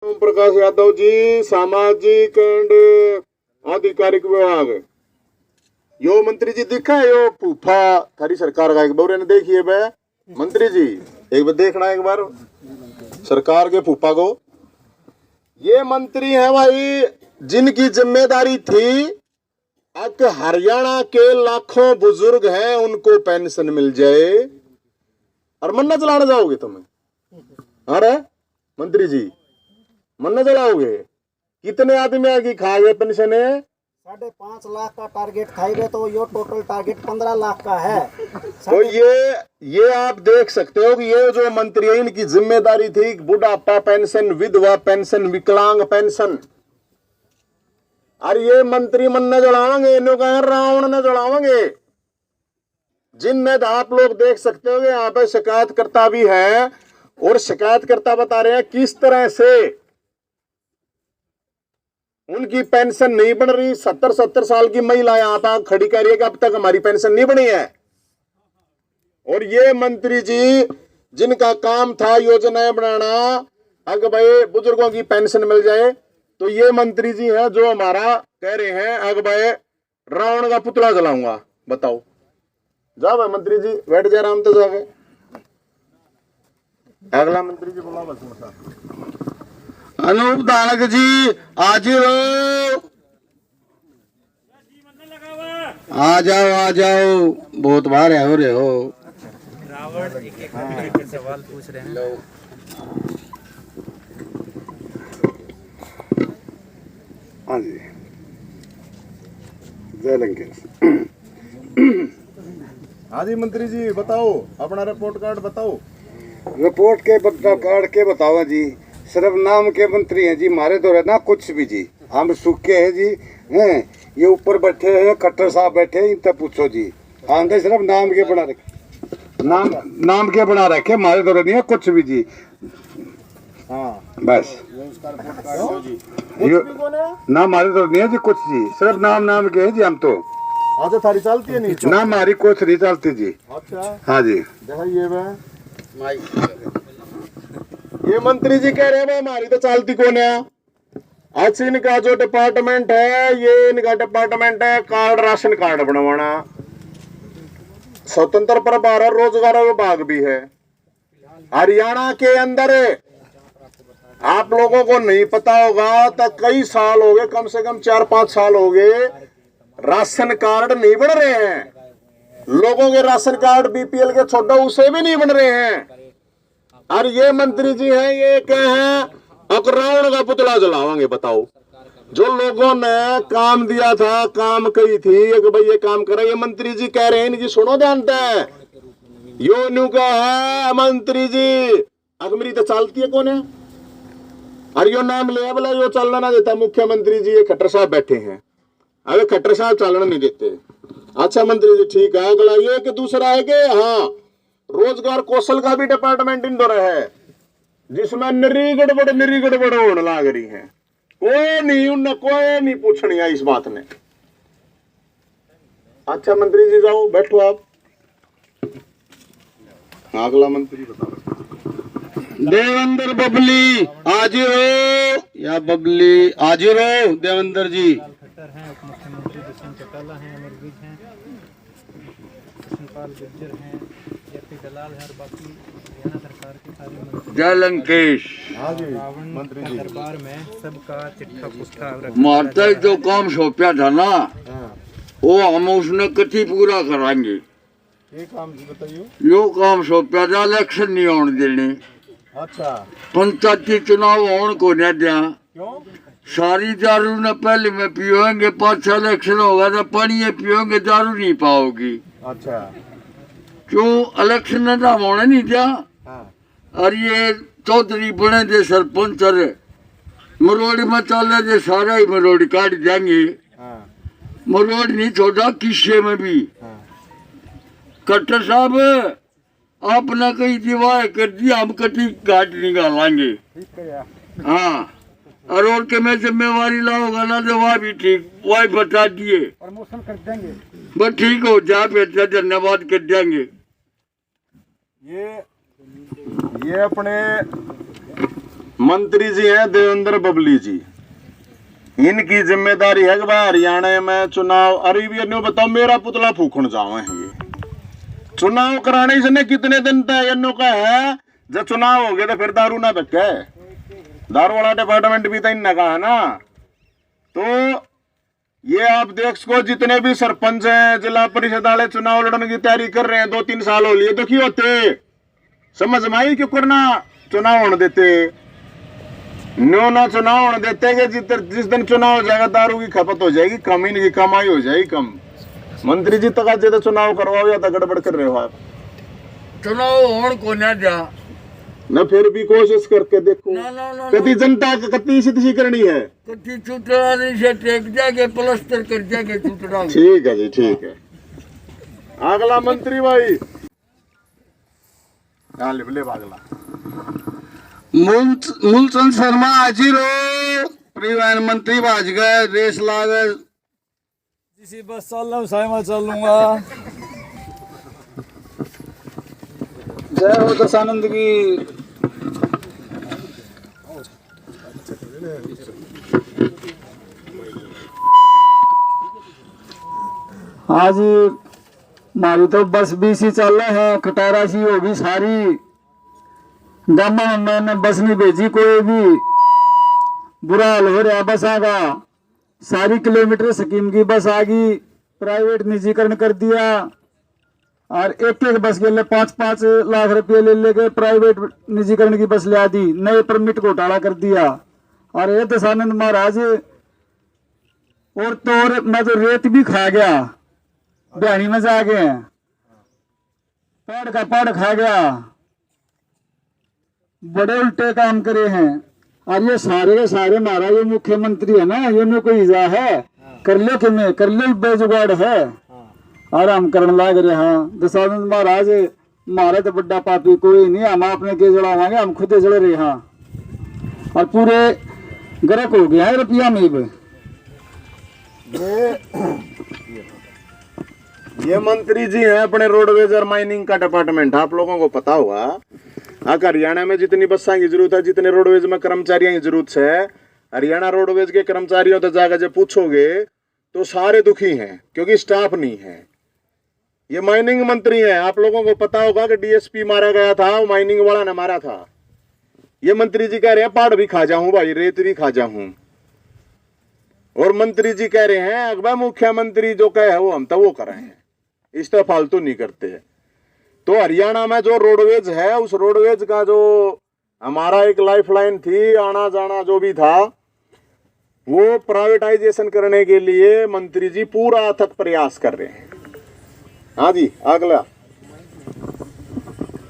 ओम प्रकाश यादव जी, सामाजिक एंड आधिकारिक विभाग। यो मंत्री जी दिखा है, यो फूफा थारी सरकार का एक बार ने देखिए बे मंत्री जी, एक बार देखना एक बार सरकार के फूफा को। ये मंत्री है भाई जिनकी जिम्मेदारी थी अब हरियाणा के लाखों बुजुर्ग हैं उनको पेंशन मिल जाए। और मन्ना चलाने जाओगे तुम्हें? अरे मंत्री जी मन्ना चलाओगे? कितने आदमी आगे खा गए पेंशन है? 5.5 लाख का टारगेट खाएंगे तो यो टोटल टारगेट 15 लाख का है। तो ये आप देख सकते हो कि ये जो मंत्री है इनकी जिम्मेदारी थी बुढ़ापा पेंशन, विधवा पेंशन, विकलांग पेंशन। और ये मंत्री मन ने जलावेंगे, इन्हों का रावण ने जलावेंगे। जिनमें आप लोग देख सकते हो यहाँ पे शिकायतकर्ता भी है और शिकायतकर्ता बता रहे हैं किस तरह से उनकी पेंशन नहीं बन रही। 70 साल की महिला यहाँ पर खड़ी कह रही है कि अब तक हमारी पेंशन नहीं बनी है। और ये मंत्री जी जिनका काम था योजनाएं बनाना अगर भाई बुजुर्गों की पेंशन मिल जाए, तो ये मंत्री जी हैं जो हमारा कह रहे हैं अगर भाई रावण का पुतला जलाऊंगा। बताओ, जाओ भाई मंत्री जी बैठ जा आराम तो जाओगे। अगला मंत्री जी बोला बस अनूप दानक जी आज आ जाओ बहुत बार है हो रहे हो। रावण जी के सवाल पूछ रहे हैं। हाँ जी, जय लंकेश। हाँ जी मंत्री जी बताओ, अपना रिपोर्ट कार्ड बताओ। रिपोर्ट के कार्ड के बताओ जी, सिर्फ नाम के मंत्री हैं जी, मारे तो रहना कुछ भी जी, हम सूखे हैं जी। हैं ये ऊपर बैठे हैं खट्टर साहब बैठे हैं, इनसे पूछो जी। हाँ दे सिर्फ नाम के बना रखे, नाम के बना रखे, मारे तो रहनी है कुछ भी जी। हाँ बस ना मारे तो नहीं है जी कुछ जी, सिर्फ नाम के है जी। हम तो आज थारी चलती है नहीं ना हमारी कुछ नहीं चलती जी। अच्छा हाँ जी, देखा ये मंत्री जी कह रहे हैं हमारी तो चलती कौन है। आज इनका जो डिपार्टमेंट है ये इनका डिपार्टमेंट है कार्ड, राशन कार्ड बनवाना। स्वतंत्र प्रभार और रोजगार विभाग भी है हरियाणा के अंदर। आप लोगों को नहीं पता होगा तो कई साल हो गए, कम से कम 4-5 साल हो गए राशन कार्ड नहीं बन रहे हैं। लोगों के राशन कार्ड बीपीएल के छोड़ो उसे भी नहीं बन रहे हैं। और ये मंत्री जी हैं ये क्या है अब रावण का पुतला जलावांगे। बताओ, जो लोगों ने काम दिया था, काम कही थी कि भाई ये काम करे, ये मंत्री जी कह रहे हैं इनकी सुनो जानते हैं यो न्यू का है मंत्री जी अगमरी तो चलती है कौन है। और यो नाम ले बोला यो चलना ना देता मुख्यमंत्री जी, ये खट्टर साहब बैठे हैं। अरे खट्टर साहब चलना नहीं देते। अच्छा मंत्री जी ठीक है। अगला ये कि दूसरा है कि हाँ रोजगार कौशल का भी डिपार्टमेंट इंदौर है जिसमें निरी गड़बड़ होने लग रही है। कोई नहीं पूछनी है इस बात ने। अच्छा मंत्री जी जाओ बैठो आप। अगला मंत्री बताओ। देवेंद्र बबली आज हो या बबली आज हो देवेंद्र जी। खट्टर हैं, उप मुख्यमंत्री दुष्यंत चौटाला हैं, अमर विज हैं, कृष्णपाल गुर्जर हैं, जेपी दलाल है और बाकी हरियाणा सरकार के सारे मंत्री। जय लंकेश। रावण के दरबार में सबका चिट्ठा पुट्ठा मारता जो काम सौंपा था ना वो हम उसने कति पूरा कराएंगे। ये काम बताइए। यो काम सौंपा था इलेक्शन नहीं होने देने। अच्छा पंचायती चुनाव होने को नहीं दिया। क्यों? सारी दारू न पहले में पियोगे, 5 इलेक्शन होगा तो पानी पियोगे, दारू नहीं पाओगी। अच्छा क्यों इलेक्शन ने तो होने नहीं दिया। हाँ। और ये चौधरी बने थे सरपंच और मरोड़ी में चले थे, सारा ही मरोड़ी काट देंगे। हाँ। मरोड़ी नहीं छोड़ा किस्से में भी। हाँ। कट्टर साहब आपने कई दीवार कर दी, हम कटी घाट निकालेंगे। हाँ और के मैं जिम्मेवारी लाओगा ना तो वह भी ठीक, वही बता दिए प्रमोशन कर देंगे। बस ठीक हो जा बेटा, धन्यवाद कर देंगे। ये अपने मंत्री जी हैं देवेंद्र बबली जी, इनकी जिम्मेदारी है कि भाई हरियाणा में चुनाव, अरे भी न्यू बताओ मेरा पुतला फूकण जावे हैं ये चुनाव कराने से ने कितने दिन तक इन्हों का है, जब चुनाव हो गया तो फिर दारू ना बिके, दारू वाला डिपार्टमेंट भी तो इनका कहा है ना। तो ये आप देख सको जितने भी सरपंच हैं जिला परिषद वाले चुनाव लड़ने की तैयारी कर रहे हैं, 2-3 साल हो लिए, दुखी होते समझ में आई क्यों करना चुनाव होने देते, न्यू ना चुनाव होने देते कि जिस दिन चुनाव हो जाएगा दारू की खपत हो जाएगी कम, इनकी कमाई हो जाएगी कम। मंत्री जी तक आज तो चुनाव करवाओ या तो गड़बड़ कर रहे हो आप, चुनाव होने को ना जा न फिर भी कोशिश करके देखो, ना ना ना कति जनता कति सिद्धि करनी है, कति चुटड़ा नहीं से टेक जाके प्लास्टर कर जाके चुटड़ा। ठीक है जी ठीक है। अगला मंत्री भाई ले अगला मूलचंद शर्मा हाजिर हो, परिवहन मंत्री भाज गए, रेस लागे किसी बस चल रहा हूँ साई में चल लूंगा। जय हो दशानंद की। आज हमारी तो बस भी सी चल रहे हैं, खटारा सी होगी सारी, गामा मैंने बस नहीं भेजी कोई भी, बुरा हाल हो रहा बसा का, सारी किलोमीटर स्कीम की बस आ गई, प्राइवेट निजीकरण कर दिया और एक एक बस के लिए 5-5 लाख रुपए ले लेके प्राइवेट निजीकरण की बस ले आ दी, नए परमिट घोटाला कर दिया। और ये दशानंद महाराज और तो और मैं तो रेत भी खा गया, बयानी में जाके पेड़ का पेड़ खा गया, बड़े उल्टे काम करे हैं। और ये सारे के सारे हमारा ये मुख्यमंत्री है ना, ये में कोई इजा है कर ले कि मैं कर ले बेजुगाड़ है और हम करने लाग रहे हैं। दशानंद महाराज हमारे तो बड़ा पापी कोई नहीं, हम अपने के जड़ावांगे, हम खुद जड़ रहे हैं और पूरे गर्क हो गया है रुपया में भी। ये मंत्री जी हैं अपने रोडवेज और माइनिंग का डिपार्टमेंट, आप लोगों को पता होगा। हरियाणा में जितनी बसों की जरूरत है, जितने रोडवेज में कर्मचारियों की जरूरत है, हरियाणा रोडवेज के कर्मचारियों तो जाकर जब पूछोगे तो सारे दुखी हैं क्योंकि स्टाफ नहीं है। ये माइनिंग मंत्री हैं, आप लोगों को पता होगा कि डीएसपी मारा गया था, वो माइनिंग वाला ने मारा था। ये मंत्री जी कह रहे हैं पहाड़ भी खा जाऊं भाई, रेत भी खा जाऊं, और मंत्री जी कह रहे हैं अकबर मुख्यमंत्री जो कहे वो हम तो वो कर रहे हैं, इस तरह फालतू नहीं करते। तो हरियाणा में जो रोडवेज है, उस रोडवेज का जो हमारा एक लाइफलाइन थी, आना जाना जो भी था, वो प्राइवेटाइजेशन करने के लिए मंत्री जी पूरा अथक प्रयास कर रहे हैं। हाँ जी अगला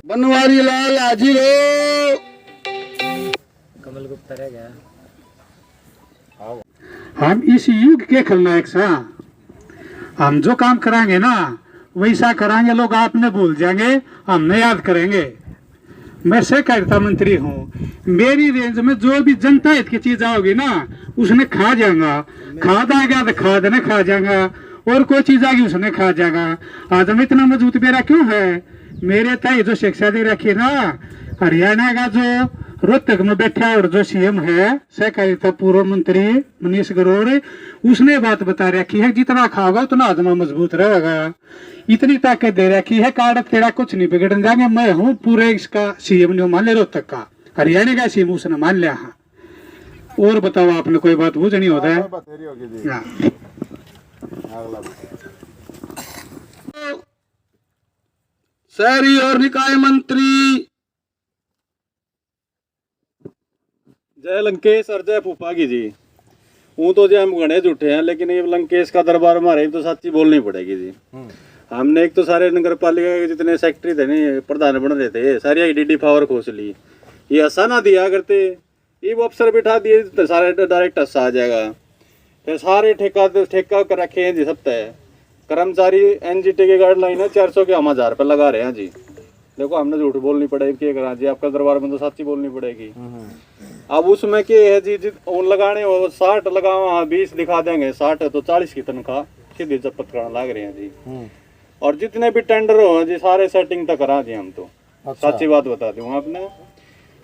बनवारी लाल हाजिर हो। कमल गुप्ता रह गया। हम इस युग के खलनायक सा, हम जो काम कराएंगे ना वैसा कराएंगे, लोग आपने भूल जाएंगे, हमने याद करेंगे। मैं सहकारिता मंत्री हूँ, मेरी रेंज में जो भी जनता हित की चीज आओगी ना उसने खा जाएगा, खाद आ गया तो खाद ने खा जाएगा, और कोई चीज आ गई उसने खा जाएगा। आज हम इतना मजबूत मेरा क्यों है, मेरे तय जो शिक्षा दे रखी ना, हरियाणा का जो रोहतक में बैठा और जो सीएम है सहकारिता पूर्व मंत्री मनीष ग्रोवर, उसने बात बता रखी है जितना खाओगा उतना आत्मा मजबूत रहेगा। इतनी ताकत दे रखी है, कार्ड तेरा कुछ नहीं बिगड़ने जाएंगे। मैं हूँ पूरे इसका सीएम ने मान लिया, रोहतक का हरियाणा का सीएम उसने मान लिया। और बताओ आपने कोई बात बुझ नहीं होता है। शहरी और निकाय मंत्री जय लंकेश और जय फूफा की जी। वो तो जो हम गणे झूठे हैं, लेकिन ये लंकेश का दरबार हमारे तो सच्ची बोलनी पड़ेगी जी। हमने एक तो सारे नगर पालिका के जितने सेक्रेटरी थे नहीं, प्रधान बन रहे थे, सारी आईडीडी पावर खोस ली। ये ऐसा ना दिया करते, ये वो अफसर बिठा दिए तो सारे डायरेक्ट आ जाएगा। फिर सारे ठेका कर रखे हैं जी सब तय। कर्मचारी एनजीटी के गाइडलाइन है 400 के हम 1000 रुपये लगा रहे हैं जी। देखो हमने झूठ बोलनी पड़ेगी, क्या करा जी, आपका दरबार में तो सच्ची बोलनी पड़ेगी। अब उसमें क्या है जी, लगाने हो 60 लगाओ, हाँ 20 दिखा देंगे, 60 है तो 40 की तनख्वाह सीधी जब्त कराना लग रहे हैं जी। और जितने भी टेंडर हो जी सारे सेटिंग तक करा दिए हम तो। सच्ची बात बता दूँ आपने।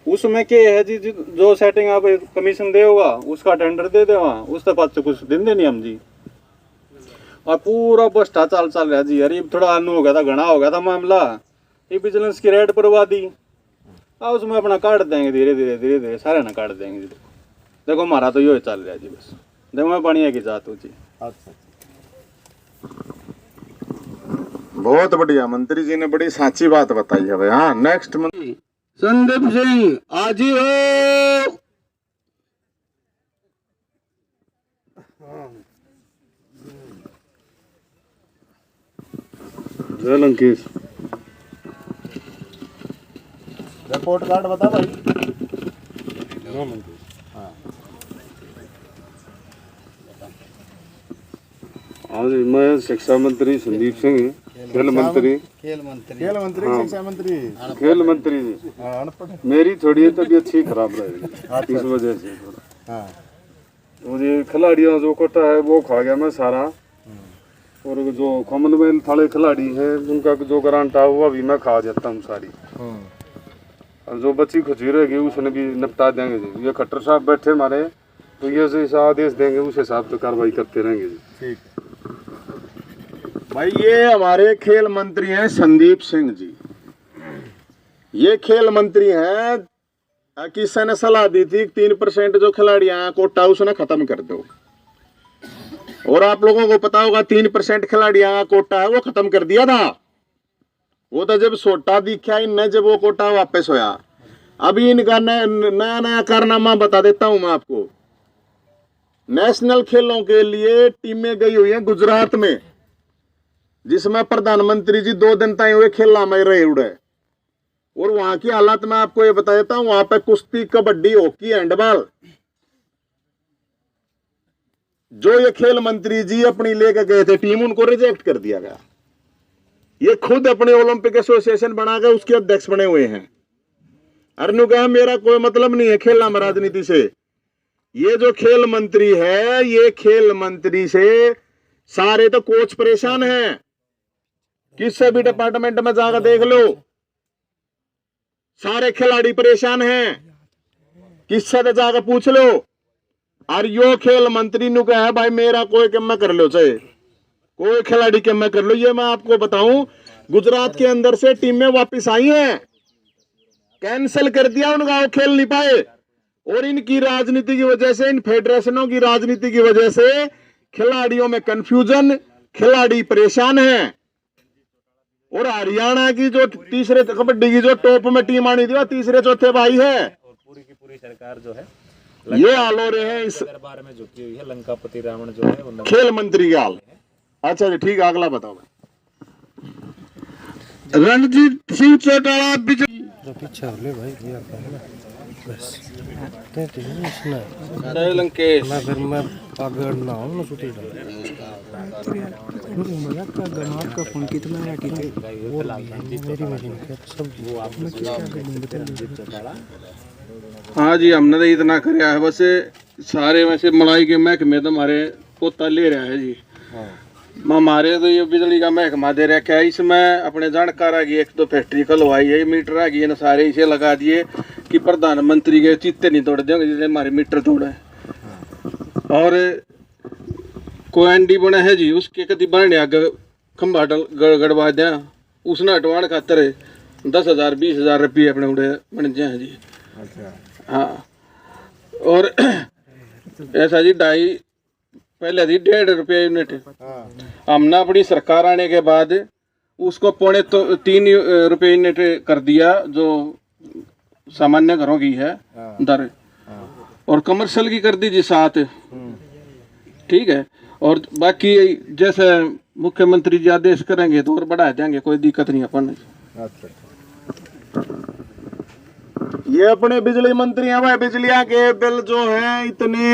उसमें क्या है जी, जो सेटिंग आप कमीशन दे होगा उसका टेंडर दे देवा, उसके बाद से कुछ दिन नहीं हम जी। और पूरा भ्रष्टाचार चल रहा जी। अरे थोड़ा अनु हो गया था, घना हो गया था मामला, ये विजिलेंस की रेड परवा दी, उसमें अपना काट देंगे धीरे धीरे धीरे धीरे, सारे ना काट देंगे जी। देखो हमारा तो यो चल रहा है जी, बस देखो मैं बढ़िया की जात हूँ जी। बहुत बढ़िया, मंत्री जी ने बड़ी साची बात बताई है भाई। हाँ, नेक्स्ट मंत्री संदीप सिंह आजी हो। जय लंकेश। रिपोर्ट कार्ड बता भाई। हाँ जी, मैं शिक्षा मंत्री संदीप सिंह, खेल मंत्री शिक्षा मंत्री। खेल मंत्री जी। मेरी थोड़ी तबीयत ठीक खराब रहेगी, इस वजह से थोड़ा मुझे खिलाड़ियों जो कोटा है वो खा गया मैं सारा, और जो कॉमनवेल्थ वाले खिलाड़ी हैं उनका जो ग्रांट है वो भी मैं खा जाता हूँ सारी, और जो बची खुची रहेगी उसने भी निपटा देंगे जी। ये खट्टर साहब बैठे हमारे, तो ये जैसा आदेश देंगे उस हिसाब से कार्रवाई करते रहेंगे जी। ठीक है भाई। ये हमारे खेल मंत्री हैं संदीप सिंह जी। ये खेल मंत्री हैं, किसी ने सलाह दी थी 3% जो खिलाड़ियां कोटा उसने खत्म कर दो, और आप लोगों को पता होगा 3% खिलाड़ियां कोटा है वो खत्म कर दिया था। वो तो जब सोटा दिखा इनने, जब वो कोटा वापस होया। अभी इनका नया नया कारनामा बता देता हूं मैं आपको। नेशनल खेलों के लिए टीमें गई हुई हैं गुजरात में, जिसमें प्रधानमंत्री जी 2 दिन तक हुए खेला में रहे उड़े, और वहां की हालत मैं आपको ये बता देता हूं। वहां पे कुश्ती, कबड्डी, हॉकी, हैंडबॉल, जो ये खेल मंत्री जी अपनी लेकर गए थे टीम, उनको रिजेक्ट कर दिया गया। ये खुद अपने ओलंपिक एसोसिएशन बना के उसके अध्यक्ष बने हुए हैं। अरनु कहा मेरा कोई मतलब नहीं है खेलना में राजनीति से। ये जो खेल मंत्री है, ये खेल मंत्री से सारे तो कोच परेशान हैं। किसी भी डिपार्टमेंट में जाकर देख लो, सारे खिलाड़ी परेशान हैं। किससे तो जाकर पूछ लो। और यो खेल मंत्री नु कहा है भाई मेरा कोई कम कर लो, चाहे कोई खिलाड़ी कम कर लो। ये मैं आपको बताऊं, गुजरात के अंदर से टीमें वापस आई हैं, कैंसिल कर दिया उनका, वो खेल नहीं पाए। और इनकी राजनीति की वजह से, इन फेडरेशनों की राजनीति की वजह से खिलाड़ियों में कंफ्यूजन, खिलाड़ी परेशान हैं। और हरियाणा की जो तीसरे कबड्डी की जो टॉप में टीम आनी थी वो तीसरे चौथे भाई है। और पूरी की पूरी सरकार जो है ये हाल हो रहे हैं इस दरबार में झुकी हुई है। लंकापति रावण जो है वो खेल मंत्री का हाल। अच्छा जी, ठीक है, अगला बताओ भाई। रणजीत सिंह चौटाला पीछे हो ले भाई, ये बस जय लंकेश। मैं फिर मैं पागल ना हूं ना छुट्टी मजाक का गनार का फोन कितना है कि मेरी मशीन के सब वो आपने क्या बता। हाँ जी, हमने तो इतना कराया है, बस सारे वैसे मलाई के महकमे तो हमारे पोता ले रहा है जी। हमारे तो ये बिजली का महकमा दे रखा है, इसमें अपने जानकार आ गई 1-2 फैक्ट्री खुलवाई है, मीटर आ गई, सारे इसे लगा दिए कि प्रधानमंत्री के चित्ते नहीं तोड़ देंगे जिससे हमारे मीटर तोड़े। और कोई एनडी बना है जी, उसके कति बनने आगे खंभा गड़वा दिया, उसने हटवाने खातर 10,000-20,000 रुपये अपने उड़े बन जाए जी। हाँ, और ऐसा जी पहले थी 1.5 रुपये यूनिट, हमने अपनी सरकार आने के बाद उसको 3 रुपये यूनिट कर दिया, जो सामान्य घरों की है दर, और कमर्शियल की कर दी जी 7। ठीक है, और बाकी जैसे मुख्यमंत्री जी आदेश करेंगे तो और बढ़ा देंगे, कोई दिक्कत नहीं अपन। ये अपने बिजली मंत्री हैं भाई, बिजलियां के बिल जो हैं इतने,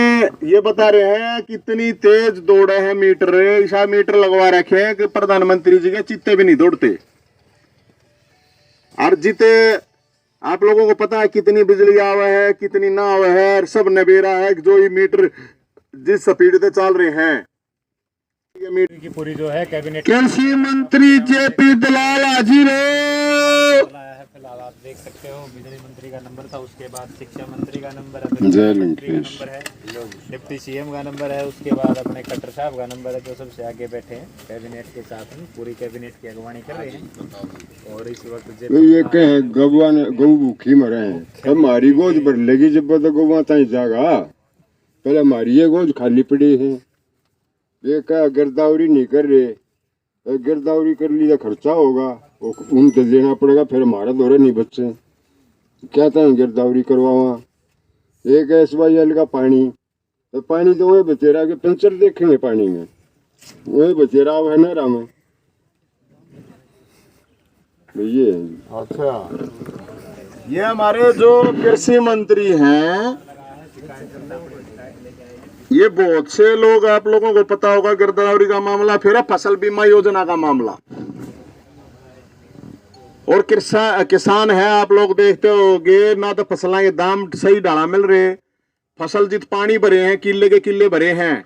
ये बता रहे हैं कितनी तेज दौड़े हैं मीटर, ऐसा मीटर लगवा रखे हैं कि प्रधानमंत्री जी के चित्ते भी नहीं दौड़ते। और जिते आप लोगों को पता है कितनी बिजली आवे है कितनी ना आवे है, सब नबेरा है जो ये मीटर जिस स्पीड से चल रहे हैं। ये मीटर की पूरी जो है कैबिनेट कृषि मंत्री जेपी दलाल हाजिर हो। फिलहाल आप देख सकते हो बिजली मंत्री का नंबर था, उसके बाद शिक्षा मंत्री का नंबर है, जय मंत्री का नंबर है, डिप्टी सीएम का नंबर है, उसके बाद अपने खट्टर साहब का नंबर है जो सबसे आगे बैठे हैं कैबिनेट के साथ में, पूरी कैबिनेट की अगवानी कर रहे हैं। और इस वक्त ये कहे गऊ भूखी मरे हैं, हमारी गोद भर लेगी जब तो गौवा तई जागा, पहले हमारी ये गोद खाली पड़ी है। ये क्या गिरदावरी नहीं कर रहे, गिरदावरी कर ली तो खर्चा होगा, उनको देना पड़ेगा, फिर हमारा दौरे नहीं बच्चे क्या था गिरदावरी करवावा। एक SYL का पानी, तो पानी तो वही बचेरा के पंचर देखेंगे पानी में, वही बचेरा है ना राम भैया। अच्छा, ये हमारे जो कृषि मंत्री हैं, ये बहुत से लोग, आप लोगों को पता होगा गिरदावरी का मामला, फिर है फसल बीमा योजना का मामला। और किसान है, आप लोग देखते होगे ना, तो फसलों के दाम सही डाला मिल रहे, फसल जित पानी भरे हैं, किले के किले भरे हैं,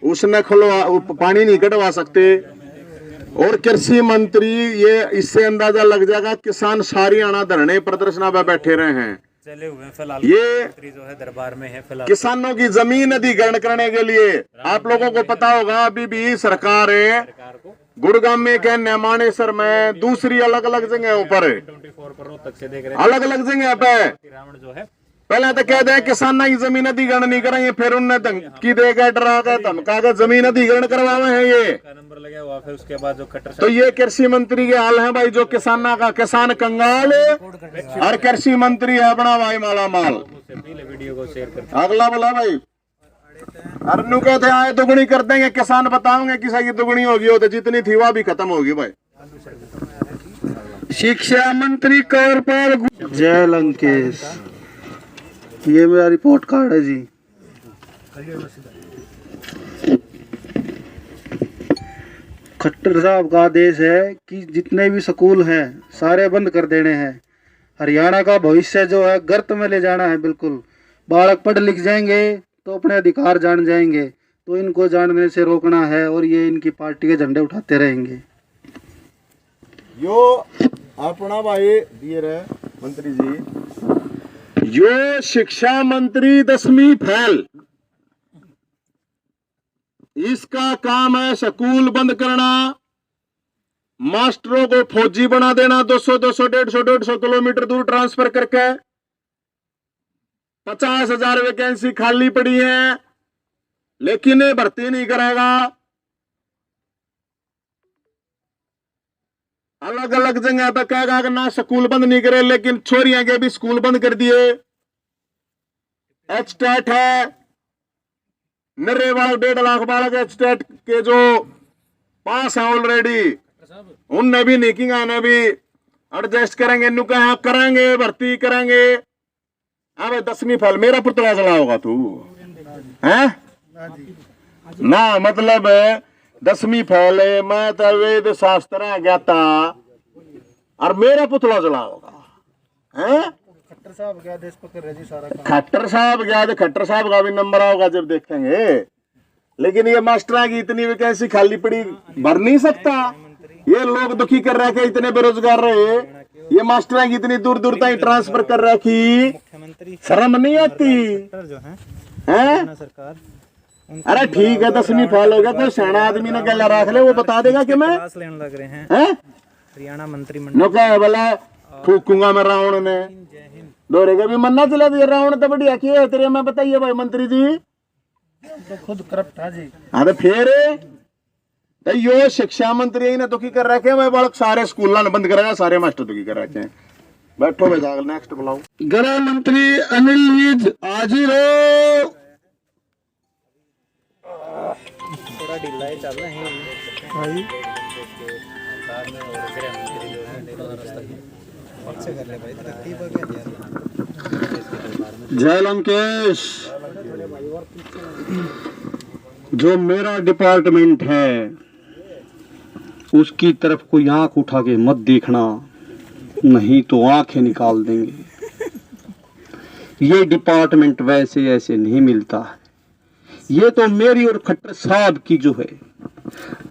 उसने पानी नहीं कटवा सकते। और कृषि मंत्री, ये इससे अंदाजा लग जाएगा किसान सारी आना धरने प्रदर्शन पे बैठे रहे हैं, चले हुए हैं फिलहाल, ये जो है दरबार में है फिलहाल। किसानों की जमीन अधिग्रहण करने के लिए आप लोगों को पता होगा, अभी भी सरकार है गुड़गांव में, क्या नैमानेसर में, दूसरी अलग अलग जगहों पर, 24 पर रोहतक से देख रहे अलग अलग जगह पे रावण जो है पहले तो कहते हैं किसानों की जमीन अधिग्रहण नहीं करेंगे, फिर उनने धमकी देकर डरा कर धमका कर जमीन अधिग्रहण करवावे हैं ये का नंबर लगा हुआ, फिर उसके बाद जो खट्टर तो ये कृषि मंत्री के हाल है भाई, जो किसाना का किसान कंगाल और कृषि मंत्री है अपना भाई माला माल। वीडियो को शेयर कर अगला बोला भाई, अरनू कहते आए दुगनी कर देंगे, किसान बताओगे किसी की दुगनी होगी, हो तो जितनी थी वह भी खत्म होगी भाई। शिक्षा मंत्री कौरपाल जय लंकेश, ये मेरा रिपोर्ट कार्ड है जी। खट्टर साहब का आदेश है कि जितने भी स्कूल हैं सारे बंद कर देने हैं। हरियाणा का भविष्य जो है गर्त में ले जाना है बिल्कुल। बालक पढ़ लिख जाएंगे तो अपने अधिकार जान जाएंगे, तो इनको जानने से रोकना है और ये इनकी पार्टी के झंडे उठाते रहेंगे। यो अपना भाई दिए रहे मंत्री जी, यो शिक्षा मंत्री 10वीं फेल, इसका काम है स्कूल बंद करना, मास्टरों को फौजी बना देना, 200 150 किलोमीटर दूर ट्रांसफर करके। 50,000 वैकेंसी खाली पड़ी है, लेकिन ये भर्ती नहीं करेगा। अलग अलग जगह पे कहेगा कि ना स्कूल बंद नहीं करे, लेकिन छोरियां के भी स्कूल बंद कर दिए। एचटेट है, नर्रे बालक 1.5 लाख बालक एचटेट के जो पास है ऑलरेडी, उनने भी नहीं किया, ने भी एडजस्ट करेंगे, नु कहा करेंगे, भर्ती करेंगे। अब 10वीं फेल मेरा पुतला चला होगा तू है ना, मतलब 10वीं फेल है, मैं तो वेद शास्त्र ज्ञाता और मेरा पुतला चला होगा है। खट्टर साहब क्या देश पकड़ रहे जी सारा काम। खट्टर साहब गया तो खट्टर साहब का भी नंबर आओगा जब देखेंगे, लेकिन ये मास्टर की इतनी वैकेंसी खाली पड़ी भर नहीं सकता। ये लोग दुखी कर रहे, इतने बेरोजगार रहे, ये मास्टर की इतनी दूर दूर तक ट्रांसफर कर रखी, शर्म नहीं आती है। सरकार अरे ठीक है 10वीं फेल हो गया, कोई सियाना आदमी ने गला रख ले, वो बता देगा कि मैं लेने लग रहे हैं है हरियाणा मंत्रिमंडल नो कहे बोला फूकूंगा मैं रावण ने, दौरे का भी मन्ना चला दिया, रावण तो बढ़िया किए तेरे में, बताइए भाई मंत्री जी, तो खुद करप्ट है जी। हाँ तो फिर तो यो शिक्षा मंत्री ने दुखी कर रखे भाई, बालक सारे स्कूल बंद करेगा, सारे मास्टर दुखी कर रखे हैं। बैठो भाई, नेक्स्ट बुलाओ। गृह मंत्री अनिल विज हाजिर हो। थोड़ा ढीला ही चल रहे हैं जय लंकेश, जो मेरा डिपार्टमेंट है उसकी तरफ कोई आंख उठा के मत देखना, नहीं तो आंखें निकाल देंगे। ये डिपार्टमेंट वैसे ऐसे नहीं मिलता है, ये तो मेरी और खट्टर साहब की जो है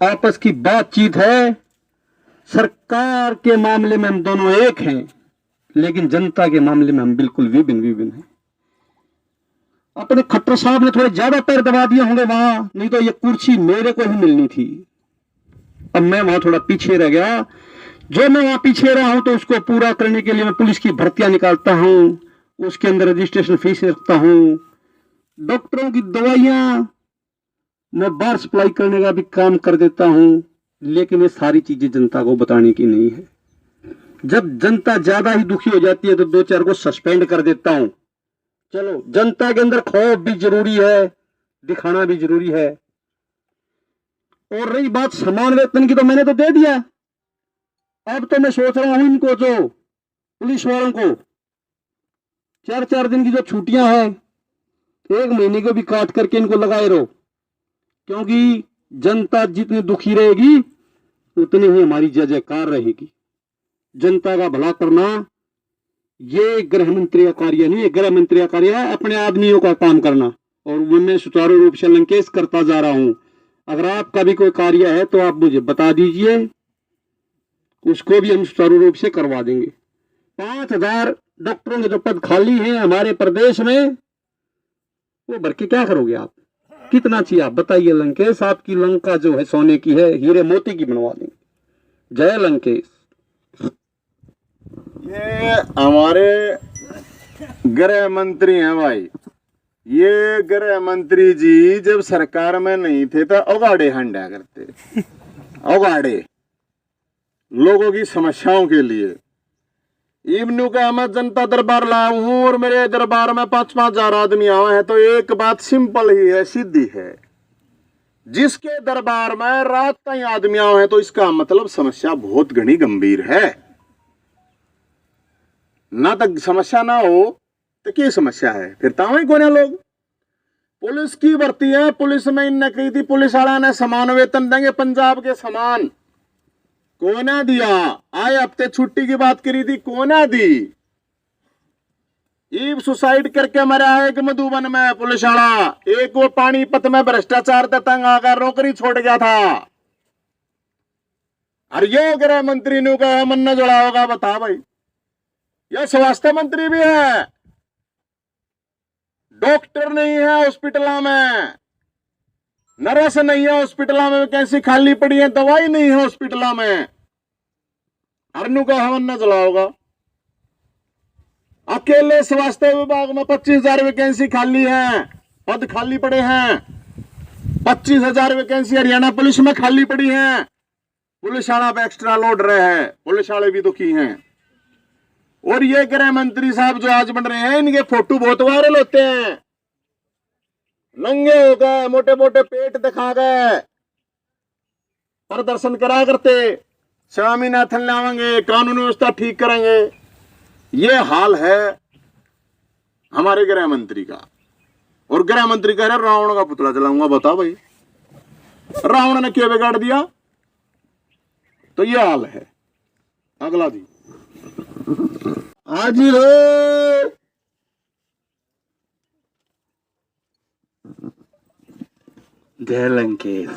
आपस की बातचीत है। सरकार के मामले में हम दोनों एक हैं, लेकिन जनता के मामले में हम बिल्कुल विभिन्न हैं। अपने खट्टर साहब ने थोड़े ज्यादा पैर दबा दिए होंगे वहां, नहीं तो ये कुर्सी मेरे को ही मिलनी थी। अब मैं वहां थोड़ा पीछे रह गया। जो मैं वहां पीछे रहा हूं तो उसको पूरा करने के लिए मैं पुलिस की भर्तियां निकालता हूं, उसके अंदर रजिस्ट्रेशन फीस रखता हूं, डॉक्टरों की दवाइयां मैं बाहर सप्लाई करने का भी काम कर देता हूं। लेकिन ये सारी चीजें जनता को बताने की नहीं है। जब जनता ज्यादा ही दुखी हो जाती है तो 2-4 को सस्पेंड कर देता हूं। चलो, जनता के अंदर खौफ भी जरूरी है, दिखाना भी जरूरी है। और रही बात समान वेतन की, तो मैंने तो दे दिया। अब तो मैं सोच रहा हूं इनको, जो पुलिस वालों को 4-4 दिन की जो छुट्टियां हैं 1 महीने को भी काट करके इनको लगाए रहो, क्योंकि जनता जितनी दुखी रहेगी उतनी ही हमारी जय जयकार रहेगी। जनता का भला करना ये गृह मंत्री का कार्य नहीं है। गृह मंत्री का कार्य है अपने आदमियों का काम करना, और वो मैं सुचारू रूप से लंकेश करता जा रहा हूं। अगर आपका भी कोई कार्य है तो आप मुझे बता दीजिए, उसको भी हम सुचारू रूप से करवा देंगे। 5000 डॉक्टरों के जो पद खाली हैं हमारे प्रदेश में, वो भर के क्या करोगे आप? कितना चाहिए आप बताइए। लंकेश, आपकी लंका जो है सोने की है, हीरे मोती की बनवा देंगे। जय लंकेश। ये हमारे गृह मंत्री हैं भाई। ये गृह मंत्री जी जब सरकार में नहीं थे तो उगाड़े हंडा करते, उगाड़े लोगों की समस्याओं के लिए। इब्नू का मैं जनता दरबार लाया हूं और मेरे दरबार में 5-5 हजार आदमी आए हैं, तो एक बात सिंपल ही है, सीधी है। जिसके दरबार में रात ताईं आदमी आए हैं तो इसका मतलब समस्या बहुत घनी गंभीर है। ना तक समस्या ना हो तो क्या समस्या है? फिर तावई कौन है लोग? पुलिस की भर्ती है, पुलिस में इनने कही थी पुलिस वाला ने समान वेतन देंगे पंजाब के समान, कोना दिया। आए हफ्ते छुट्टी की बात करी थी, कोना दी। ईब सुसाइड करके मरा है एक मधुबन में पुलिस वाला, एक वो पानीपत में भ्रष्टाचार से तंग आकर नौकरी छोड़ गया था। और ये गृह मंत्री ने कहा मन न जुड़ा होगा, बता भाई। यह स्वास्थ्य मंत्री भी है, डॉक्टर नहीं है हॉस्पिटल में, नर्स नहीं है हॉस्पिटल में, कैसी खाली पड़ी है, दवाई नहीं है हॉस्पिटल में। अरनू का हमन न जला होगा। अकेले स्वास्थ्य विभाग में 25,000 वैकेंसी खाली है, पद खाली पड़े हैं। 25,000 वैकेंसी हरियाणा पुलिस में खाली पड़ी है। पुलिस वाला पे एक्स्ट्रा लोड रहे हैं, पुलिस वाले भी दुखी हैं। और ये गृह मंत्री साहब जो आज बन रहे हैं, इनके फोटो बहुत वायरल होते हैं। नंगे हो गए, मोटे मोटे पेट दिखा गए, प्रदर्शन करा करते, स्वामीनाथन लावेंगे, कानून व्यवस्था ठीक करेंगे। ये हाल है हमारे गृह मंत्री का। और गृह मंत्री कह रहे रावण का पुतला जलाऊंगा। बता भाई, रावण ने क्या बिगाड़ दिया? तो ये हाल है। अगला जी आज हो जय लंकेश।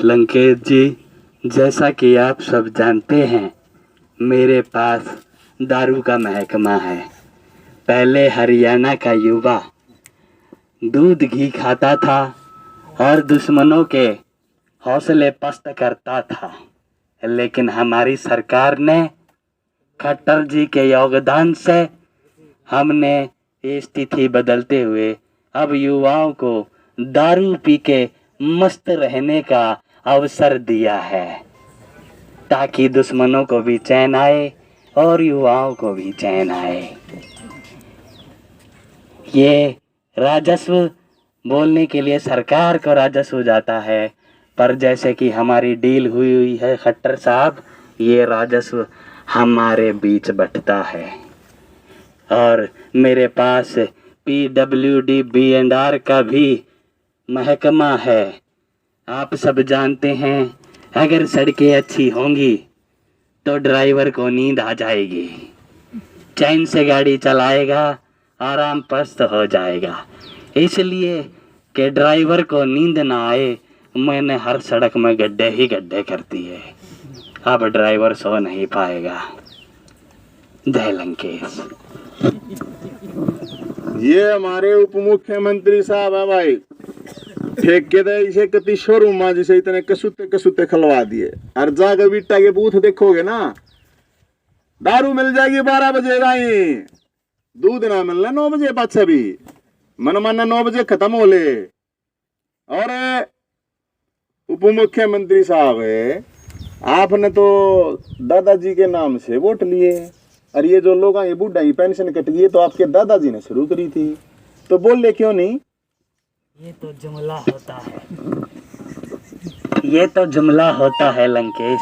लंकेश जी, जैसा कि आप सब जानते हैं, मेरे पास दारू का महकमा है। पहले हरियाणा का युवा दूध घी खाता था और दुश्मनों के हौसले पस्त करता था, लेकिन हमारी सरकार ने खट्टर जी के योगदान से हमने ये स्थिति बदलते हुए अब युवाओं को दारू पी के मस्त रहने का अवसर दिया है, ताकि दुश्मनों को भी चैन आए और युवाओं को भी चैन आए। ये राजस्व बोलने के लिए सरकार को राजस्व जाता है, पर जैसे कि हमारी डील हुई है खट्टर साहब, ये राजस्व हमारे बीच बंटता है। और मेरे पास PWD B&R का भी महकमा है। आप सब जानते हैं, अगर सड़कें अच्छी होंगी तो ड्राइवर को नींद आ जाएगी, चैन से गाड़ी चलाएगा, आराम पस्त हो जाएगा। इसलिए कि ड्राइवर को नींद ना आए, मैंने हर सड़क में गड्ढे ही गड्ढे कर दिए। अब ड्राइवर सो नहीं पाएगा। जय लंकेश। ये हमारे उप मुख्यमंत्री साहब है भाई, फेंक के दे इसे कति शोरूम में जिसे इतने कसूते कसूते खलवा दिए। हर जाकर बिट्टा के बूथ देखोगे ना, दारू मिल जाएगी 12 बजे राई, दूध ना मिलना 9 बजे पाछे भी, मन मानना 9 बजे खत्म हो ले। और उप मुख्यमंत्री साहब है, आपने तो दादाजी के नाम से वोट लिए, और ये जो लोग ये बुढ़ा ही पेंशन कट गई तो आपके दादाजी ने शुरू करी थी, तो बोल ले क्यों नहीं? ये तो जुमला होता है, ये तो जुमला होता है लंकेश।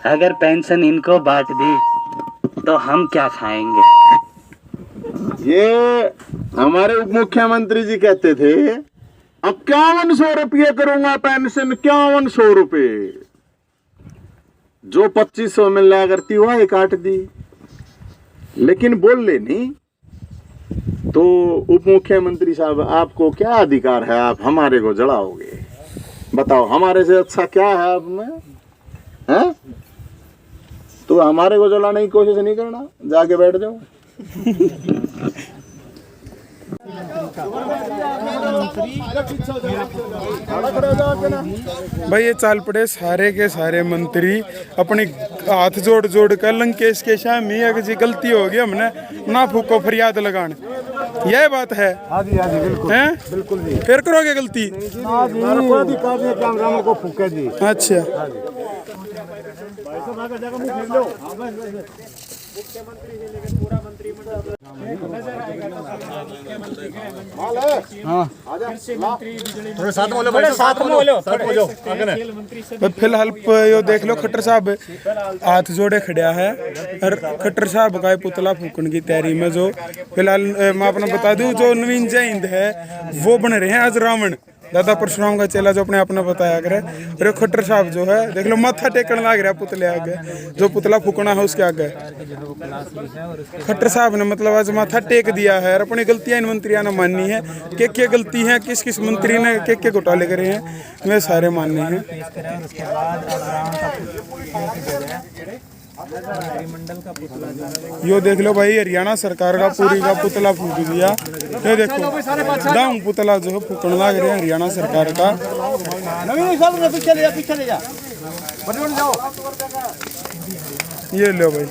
अगर पेंशन इनको बांट दी तो हम क्या खाएंगे? ये हमारे उप मुख्यमंत्री जी कहते थे 5100 रुपये करूंगा पेंशन, 5100 रुपये, जो 2500 मिलना करती हुआ ये काट दी। लेकिन बोल ले नहीं तो उप मुख्यमंत्री साहब आपको क्या अधिकार है, आप हमारे को जलाओगे? बताओ, हमारे से अच्छा क्या है आप में? हैं? तो हमारे को जलाने की कोशिश नहीं करना, जाके बैठ जाओ। भाई ये चाल पड़े सारे के सारे मंत्री अपने हाथ जोड़ जोड़ कर लंकेश के सामने अगर जी गलती हो गई हमने ना फूको फरियाद लगान, यह बात है। हाँ जी बिल्कुल, हैं? बिल्कुल जी। फिर करोगे गलती? हाँ जी, कोई अधिकार नहीं है कि हम को फूके जी। अच्छा, फिलहाल यो देख लो खट्टर साहब हाथ जोड़े खड़ा है और खट्टर साहब का पुतला फूकने की तैयारी में। जो फिलहाल मैं अपना बता दूं, जो नवीन जय हिंद है वो बन रहे हैं आज रावण, दादा परशुराम का चेला जो अपने आप ने बताया करे। और खट्टर साहब जो है देख लो माथा टेकने लग रहा है पुतले आगे, जो पुतला फूकना है उसके आगे। खट्टर साहब ने मतलब आज माथा टेक दिया है और अपनी गलतियां इन मंत्रियों ने माननी है। क्या गलती है, किस किस मंत्री ने क्या घोटाले करे हैं, वे सारे मानने हैं। यो देख लो भाई, हरियाणा सरकार का पूरी का पुतला फूक दिया। ये देखो दाऊ पुतला जो है फूकने लग रहे हैं हरियाणा सरकार का। ये लो भाई।